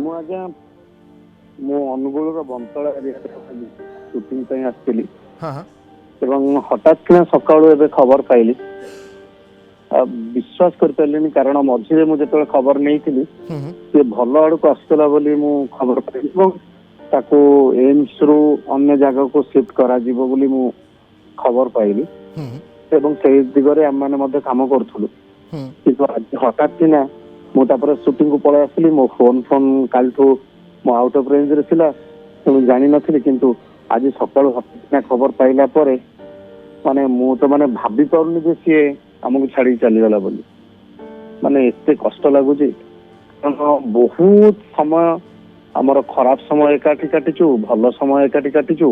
ମୁଁ ଆଜ୍ଞା ମୁଁ ଅନୁଗୁଳର ବନ୍ତଳା ଏରିଆରେ ସୁଟିଂ ପାଇଁ ଆସିଥିଲି ଏବଂ ହଠାତ୍ କିନା ସକାଳୁ ଏବେ ଖବର ପାଇଲି। ବିଶ୍ୱାସ କରିପାରିଲିନି କାରଣ ମଝିରେ ମୁଁ ଯେତେବେଳେ ଖବର ନେଇଥିଲି ସେ ଭଲ ଆଡକୁ ଆସୁଥିଲା ବୋଲି ମୁଁ ଖବର ପାଇଲି ଏବଂ ତାକୁ ଏମ୍ସ ରୁ ଅନ୍ୟ ଜାଗାକୁ ସିଫ୍ଟ କରାଯିବ ବୋଲି ମୁଁ ଖବର ପାଇଲି ଏବଂ ସେଇ ଦିଗରେ ଆମମାନେ ମଧ୍ୟ କାମ କରୁଥିଲୁ। କିନ୍ତୁ ଆଜି ହଠାତ୍ କିନା ମୁଁ ତାପରେ ସୁଟିଂ କୁ ପଳେଇ ଆସିଲି। ମୋ ଫୋନ କାଲିଠୁ ମୁଁ ଆଉଟ୍ ଅଫ୍ ରେଞ୍ଜରେ ଥିଲା, ତେଣୁ ଜାଣିନଥିଲି। କିନ୍ତୁ ଆଜି ସକାଳୁ ହଠାତ୍ କିନା ଖବର ପାଇଲା ପରେ ମାନେ ମୁଁ ତ ମାନେ ଭାବି ପାରୁନି ଯେ ସିଏ ଆମକୁ ଛାଡିକି ଚାଲିଗଲା ବୋଲି। ମାନେ ଏତେ କଷ୍ଟ ଲାଗୁଛି କାରଣ ବହୁତ ସମୟ ଆମର ଖରାପ ସମୟ ଏକାଠି କାଟିଛୁ, ଭଲ ସମୟ ଏକାଠି କାଟିଛୁ।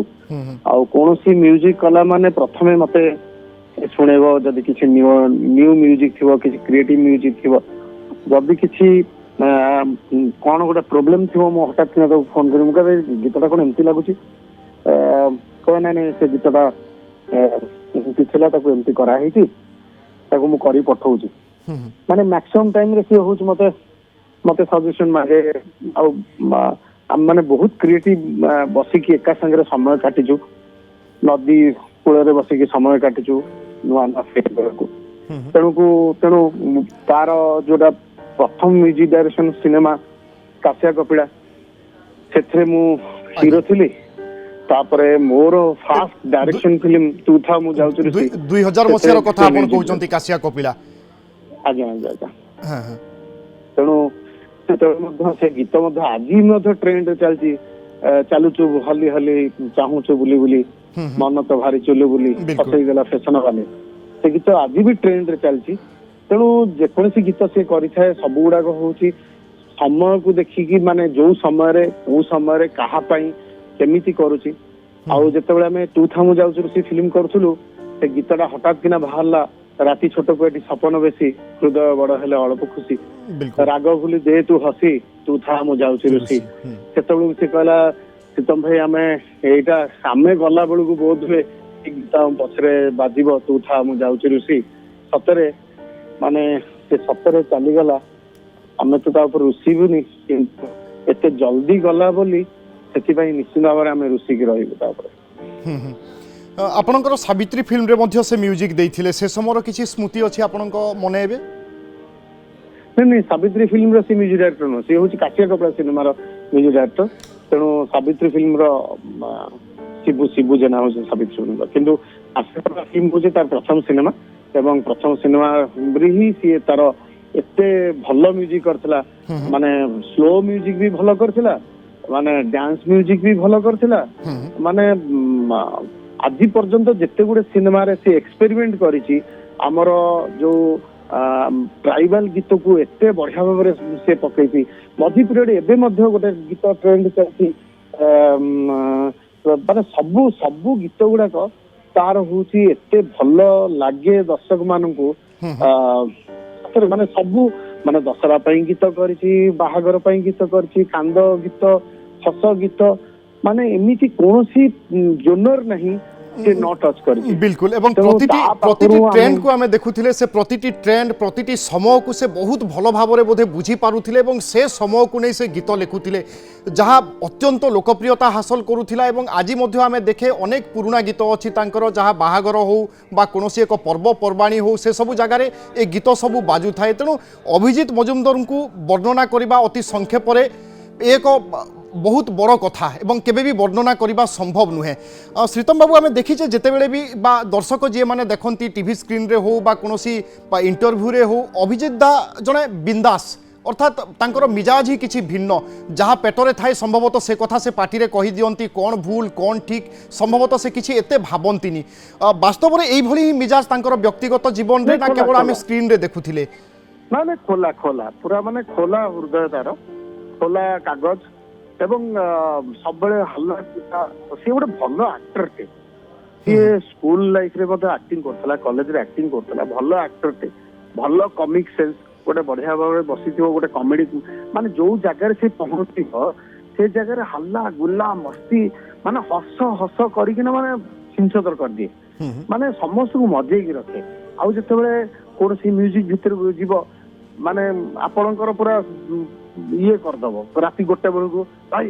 ଆଉ କୌଣସି ମ୍ୟୁଜିକ କଲା ମାନେ ପ୍ରଥମେ ମତେ ଶୁଣେଇବ ଯଦି କିଛି ନ୍ୟୁ ମ୍ୟୁଜିକ ଥିବ, କିଛି କ୍ରିଏଟିଭ ମ୍ୟୁଜିକ ଥିବ, ଯଦି କିଛି କଣ ଗୋଟେ ପ୍ରୋବ୍ଲେମ ଥିବ ମୁଁ ହଠାତ୍ କିନା ତାକୁ ଫୋନ କରି ମୁଁ କହିବି ଗୀତଟା କଣ ଏମିତି ଲାଗୁଛି, କହେ ନାଇଁ ସେ ଗୀତଟା ଏମିତି ଥିଲା, ତାକୁ ଏମିତି କରାହେଇଛି, ତାକୁ ମୁଁ କରି ପଠଉଛି। ମାନେ ମ୍ୟାକ୍ସିମମ୍ ଟାଇମରେ ସିଏ ହଉଛି ମତେ ସଜେସନ ମାଗେ। ଆଉ ମାନେ ବହୁତ କ୍ରିଏଟିଭ ବସିକି ଏକା ସାଙ୍ଗରେ ସମୟ କାଟିଛୁ, ନଦୀ କୂଳରେ ବସିକି ସମୟ କାଟିଛୁ ନୂଆ ନୂଆ ଫିଲ୍ କରିବାକୁ। ତେଣୁ ତାର ଯୋଉଟା ପ୍ରଥମ ମ୍ୟୁଜିକ ଡାଇରେକ୍ସନ ସିନେମା କାଶିଆ କପିଳା, ସେଥିରେ ମୁଁ ହିରୋ ଥିଲି। ତାପରେ ମୋର ଫାଷ୍ଟ ଡାଇରେକ୍ସନ ଫିଲ୍ମ ତୁ ଥା ମୁଁ ଯାଉଛି 2000 ମସିହାର କଥା ଆପଣ କହୁଛନ୍ତି କାଶିଆ କପିଳା। ଆଜ୍ଞା ଆଜ୍ଞା ଆଜ୍ଞା। ତେଣୁ ସେତେବେଳେ ମଧ୍ୟ ସେ ଗୀତ ମଧ୍ୟ ଆଜି ମଧ୍ୟ ଟ୍ରେଣ୍ଡରେ ଚାଲିଛି। ଚାଲୁଛୁ ହଲି ହଲି ଚାହୁଁଛୁ ବୁଲି ବୁଲି, ମନ ତ ଭାରି ଚୁଲୁ ବୁଲି ଫସେଇଦେଲା ଫେସନ ବାଲି, ସେ ଗୀତ ଆଜି ବି ଟ୍ରେଣ୍ଡରେ ଚାଲିଛି। ତେଣୁ ଯେକୌଣସି ଗୀତ ସେ କରିଥାଏ ସବୁ ଗୁଡାକ ହଉଛି ସମୟକୁ ଦେଖିକି, ମାନେ ଯୋଉ ସମୟରେ କୋଉ ସମୟରେ କାହା ପାଇଁ କେମିତି କରୁଛି। ଆଉ ଯେତେବେଳେ ଆମେ ତୁ ଥା ମୁଁ ଯାଉଛୁ ସେ ଫିଲ୍ମ କରୁଥିଲୁ, ସେ ଗୀତଟା ହଠାତ୍ କିନା ବାହାରିଲା, ରାତି ଛୋଟକୁ ଏଠି ସପନ ବେଶୀ, ହୃଦୟ ବଡ ହେଲେ ଅଳପ ଖୁସି, ରାଗ ଭୁଲି ଦେ ତୁ ହସି, ତୁ ଥା ମୁଁ ଯାଉଛି ରୁଷି। ସେତେବେଳକୁ ସେ କହିଲା ପ୍ରୀତମ ଭାଇ ଆମେ ଗଲା ବେଳକୁ ବହୁତ ହୁଏ ଗୀତ ପଛରେ ବାଜିବ ତୁ ଥା ମୁଁ ଯାଉଛି ରୁଷି। ସତରେ ମାନେ ସେ ସତରେ ଚାଲିଗଲା, ଆମେ ତ ତା ଉପରେ ରୁଷିବୁନି, କିନ୍ତୁ ଏତେ ଜଲଦି ଗଲା ବୋଲି ସେଥିପାଇଁ ନିଶ୍ଚିତ ଭାବରେ ଆମେ ରୁଷିକି ରହିବୁ ତାପରେ। ଆପଣଙ୍କର ସାବିତ୍ରୀ ଫିଲ୍ମରେ ମଧ୍ୟ ସେ ମ୍ୟୁଜିକ୍ ଦେଇଥିଲେ, ସେ ସମୟର କିଛି ସ୍ମୃତି ଅଛି ଆପଣଙ୍କ ମନେ ଏବେ? ନାଇଁ ସାବିତ୍ରୀ ଫିଲ୍ମର ସେ ମ୍ୟୁଜିକ୍ ଡାଇରେକ୍ଟର ନୁହଁ, ସେ ହଉଛି କାଶିଆ କପିଳା ସିନେମାର ମ୍ୟୁଜିକ୍ ଡାଇରେକ୍ଟର। ତେଣୁ ସାବିତ୍ରୀ ଫିଲ୍ମର ଶିବୁ ଜେନା ହଉଛି ସାବିତ୍ରୀ ଫିଲ୍ମର। କିନ୍ତୁ କାଶିଆ କପିଳା ଫିଲ୍ମ ହଉଛି ତାର ପ୍ରଥମ ସିନେମା ଏବଂ ପ୍ରଥମ ସିନେମାରେ ହିଁ ସିଏ ତାର ଏତେ ଭଲ ମ୍ୟୁଜିକ୍ କରିଥିଲା। ମାନେ ସ୍ଲୋ ମ୍ୟୁଜିକ୍ ବି ଭଲ କରିଥିଲା, ମାନେ ଡ୍ୟାନ୍ସ ମ୍ୟୁଜିକ୍ ବି ଭଲ କରିଥିଲା। ମାନେ ଆଜି ପର୍ଯ୍ୟନ୍ତ ଯେତେ ଗୁଡେ ସିନେମାରେ ସେ ଏକ୍ସପେରିମେଣ୍ଟ କରିଛି, ଆମର ଯୋଉ ଟ୍ରାଇବାଲ ଗୀତକୁ ଏତେ ବଢିଆ ଭାବରେ ସେ ପକେଇଛି। ମଝି ପିରିୟଡ ଏବେ ମଧ୍ୟ ଗୋଟେ ଗୀତ ଟ୍ରେଣ୍ଡ ଚାଲିଛି, ମାନେ ସବୁ ଗୀତ ଗୁଡାକ ତାର ହଉଛି ଏତେ ଭଲ ଲାଗେ ଦର୍ଶକ ମାନଙ୍କୁ। ମାନେ ସବୁ ମାନେ ଦଶହରା ପାଇଁ ଗୀତ କରିଛି, ବାହାଘର ପାଇଁ ଗୀତ କରିଛି, କାନ୍ଦ ଗୀତ, ହସ ଗୀତ, ମାନେ ଏମିତି କୌଣସି ଜୋନର ନାହିଁ ସେ ନ ଟଚ୍ କରିଛି। बिल्कुल एवं प्रतिटी ट्रेंड को आम देखुले, से प्रतिटी ट्रेंड प्रतिटी समय को से बहुत भल भाव बोधे बुझी पारुथिले एवं से समय को नहीं से गीत लिखुले जहाँ अत्यंत लोकप्रियता हासिल करुथिला। एवं आज मध्य आम देखे अनेक पुराना गीत अच्छी तांकर, जहाँ बाहागर हो बा कौनसी एक पर्वपर्वाणी हो, से सब जगार ए गीत सब बाजु थाए। तेणु अभिजीत मजुमदार को वर्णना करने अति संक्षेप एक बहुत बड़ कथा एवं केबे भी वर्णना करने संभव नुहे। श्रीतम बाबू आम देखीचे जितेबले भी बा दर्शक जी मैंने देखती टीवी स्क्रीन रे हो बा कौनसी इंटरव्यू रे हो, अभिजीत दा जड़े बिंदास, अर्थात तांकर मिजाज ही किसी भिन्न, जहाँ पेटरे थाए संभवतः से कथा से पार्टी रे कही दियंती कौन भूल कौन ठीक, संभवतः से किसी एते भाबंतीनी। वास्तव में यही भली मिजाज तांकर व्यक्तिगत जीवन रे ना केवल आम स्क्रीन रे देखुथिले? ना खोला खोला पूरा माने खोला हृदय, तार खोला कागज एवं सब हल्ला। सी गोटे भल आक्टर टे, सी स्कूल लाइफ रे एक्टिंग करथला, कॉलेज रे एक्टिंग करथला, भल आक्टर टे, भल कॉमिक सेंस, गोटे बढ़िया भाव बसी गोटे कॉमेडी, माने जो जगह से पहुंची से जगह हल्ला गुल्ला मस्ती माने हस हस करना माने सिंचतर कर दिए, माने समस्त को मजेक रखे। आउ जिते कौन म्यूजिक भितर जीव माने आपणकर पूरा ଇଏ କରିଦବ ରାତି 1ଟା ବେଳକୁ ଭାଇ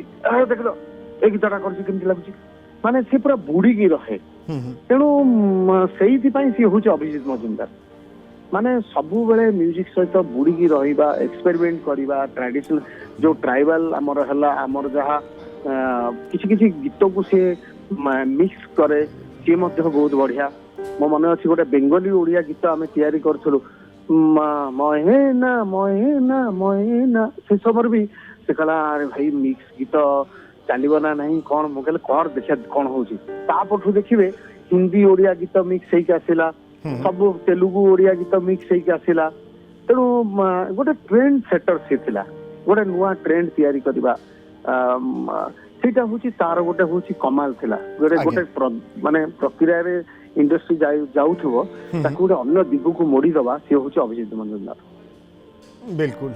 ଦେଖିଲ ଏଇ ଗୀତଟା କରିଛି କେମିତି ଲାଗୁଛି ମାନେ ସେ ପୁରା ବୁଡିକି ରହେ। ତେଣୁ ସେଇଥିପାଇଁ ସିଏ ହଉଛି ଅଭିଜିତ ମଜୁମଦାର। ମାନେ ସବୁବେଳେ ମ୍ୟୁଜିକ ସହିତ ବୁଡିକି ରହିବା, ଏକ୍ସପେରିମେଣ୍ଟ କରିବା, ଟ୍ରାଡିସନାଲ ଯୋଉ ଟ୍ରାଇବାଲ ଆମର ହେଲା, ଆମର ଯାହା କିଛି କିଛି ଗୀତକୁ ସେ ମିକ୍ସ କରେ, ସିଏ ମଧ୍ୟ ବହୁତ ବଢିଆ। ମୋ ମନେ ଅଛି ଗୋଟେ ବେଙ୍ଗଲୀ ଓଡିଆ ଗୀତ ଆମେ ତିଆରି କରିଥିଲୁ, ମହେନା ମହେନା ମହେନା, ସେ ସମୟରେ ବି ସେ କହିଲା ଆରେ ଭାଇ ମିକ୍ସ ଗୀତ ଚାଲିବ ନା ନାହିଁ କଣ, ମୁଁ କହିଲେ କର ଦେଖିବା କଣ ହଉଛି। ତାପଠୁ ଦେଖିବେ ହିନ୍ଦୀ ଓଡିଆ ଗୀତ ମିକ୍ସ ହେଇକି ଆସିଲା, ସବୁ ତେଲୁଗୁ ଓଡିଆ ଗୀତ ମିକ୍ସ ହେଇକି ଆସିଲା। ତେଣୁ ଗୋଟେ ଟ୍ରେଣ୍ଡ ସେଟର ସେ ଥିଲା, ଗୋଟେ ନୂଆ ଟ୍ରେଣ୍ଡ ତିଆରି କରିବା, ସେଇଟା ହଉଛି ତାର ଗୋଟେ ହଉଛି କମାଲ ଥିଲା। ଗୋଟେ ମାନେ ପ୍ରକ୍ରିୟାରେ ଇଣ୍ଡଷ୍ଟ୍ରି ଯାଉଥିବ ତାକୁ ଗୋଟେ ଅନ୍ୟ ଦିଗକୁ ମୋଡିଦବା, ସିଏ ହଉଛି ଅଭିଜିତ ମଜୁମଦାର। बिल्कुल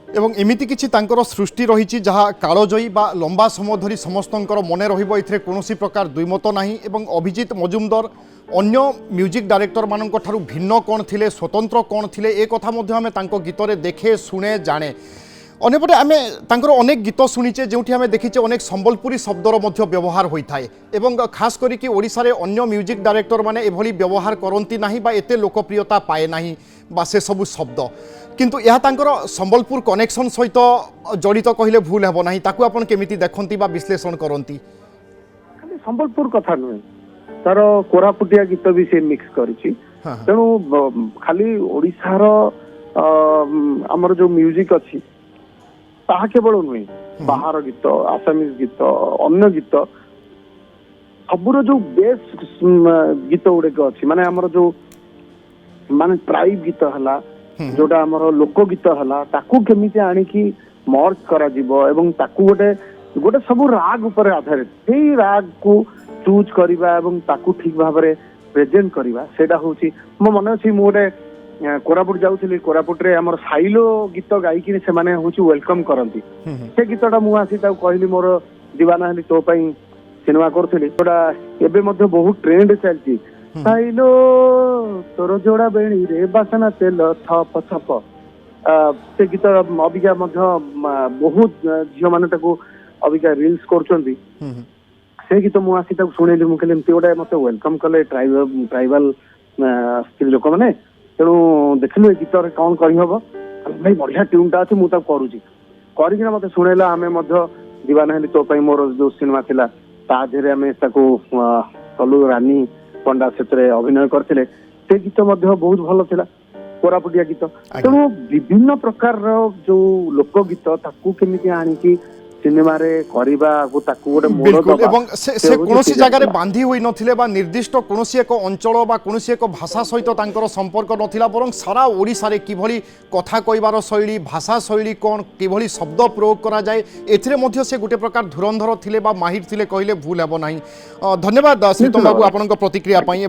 एवं एमिति किछि तांकर सृष्टि रही जहाँ कालजयी बा लंबा समय धरी समस्तंकर मने रहिबो, एथिरे कोनोसी प्रकार द्विमत नाही। एवं अभिजित मजुमदार अन्य म्यूजिक डायरेक्टर मानक ठारू भिन्न कौन थिले, स्वतंत्र कौन थिले, ए कथा मध्ये आमे तांको गीतरे देखे शुणे जाने। अन्यपटे आमे तांकर अनेक गीत शुणीचे जोठी आमे देखिचे अनेक संबलपुरी शब्दर मध्ये व्यवहार होइथाय एवं खास करिकि ओडिसा रे अन्य म्यूजिक डायरेक्टर माने एभली व्यवहार करंती नाही बा एते लोकप्रियता पाए नाही बा से सबु शब्द, किंतु यह तांकर संबलपुर कनेक्शन सहित जड़ित कहले भूल हेबो नाही। ताकू आपण केमिति देखंती बा विश्लेषण करंती? खाली संबलपुर कथा नुहे, तार कोरापुटिया गीत भी से मिक्स करिछि। तेणु खाली ओडिसार हमर जो म्यूजिक अछि ताहा केवल नुहे, बाहर गीत, आसामीज गीत, अन्य गीत सबुर जो बेस्ट गीत गुड़े अच्छी, माने हमर जो माने ट्राइब गीत हला, जोटा हमर लोक गीत हला, ताकू केमिति आनिकी मर्ज करा जिवो एवं ताकू गोटे गोटे सब राग ऊपर आधारित, सेही राग को चूज करिबा एवं ताकू ठीक भाबरे प्रेजेंट करिबा, सेटा होची मो मन अछि। मो गोटे कोरापुट जाउथिली, कोरापुट रे हमर साइलो गीत गाइकी से माने होची वेलकम करंती। से गीतटा मु आसी ताऊ कहली मोर दीवाना हली तो पई सिनेमा करथिली, तोडा एबे मध्ये बहुत ट्रेंड चलती, साइलो तोर जोड़ा बेणी रे बासना तेल थप थप, से गीत अबिका मध्ये बहुत झियो माने ताको अबिका रील्स करछंती। से गीत मु आसी ताऊ सुनेली, मु कहली एमती गोटे मते वेलकम कले ट्राइबल स्त्री लोक माने। तेणु देखिलु ए गीत रे कौन करि हबो, भाई बढ़िया ट्यूनटा अछि, मु ता करूची करिकिना मते सुनेला। आमे मध्ये दीवाना हली तो पई मोर जो सिनेमा थिला ता धेरे आमे ताको कलु रानी पंडा क्षेत्र अभिनय करथिले, से गीत मध्ये बहुत भलो थिला, कोरापुटिया गीत। तेणु विभिन्न प्रकार जो लोक गीत ताकू केमिति आनिकी सिनेमा रे करिबा को ताकू गोटे मोड़ दबा, एवं से कोनोसी जगह रे बांधी होई नथिले बा निर्दिष्ट कोनोसी एक अंचल बा कोनोसी एक भाषा सहित तांकर संपर्क नथिला, बरं सारा ओडिसा रे किभली कथा कहिबार शैली, भाषा शैली कोन, किभली शब्द प्रयोग करा जाय, एथिरे मध्ये से गोटे प्रकार धुरंधर थिले बा माहिर थिले कहले भूल हेबो नाही। धन्यवाद श्रीतम बाबू आपनक प्रतिक्रिया पई।